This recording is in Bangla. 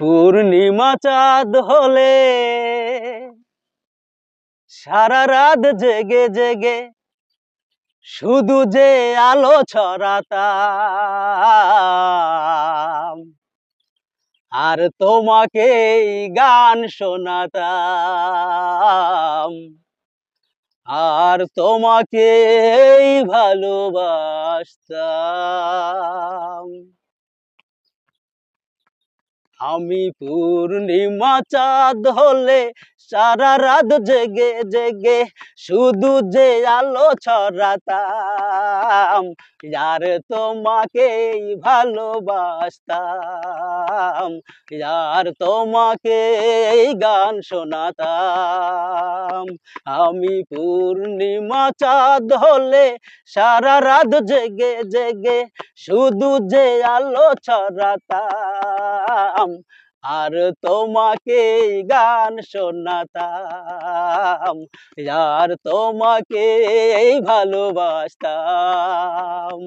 পূর্ণিমা চাঁদ হলে সারা রাত জেগে জেগে শুধু যে আলো ছড়াতাম আর তোমাকেই গান শোনাতাম আর তোমাকেই ভালোবাসতাম। আমি পূর্ণিমা চাঁদ হলে সারা রাত জেগে জেগে শুধু যে আলো ছড়াতাম আর তোমাকেই ভালোবাসতাম আর তোমাকেই গান শোনাতাম। আমি পূর্ণিমা চাঁদ হলে সারা রাত জেগে জেগে শুধু যে আলো ছড়াতাম আর তোমাকেই গান শোনাতাম আর তোমাকেই ভালোবাসতাম।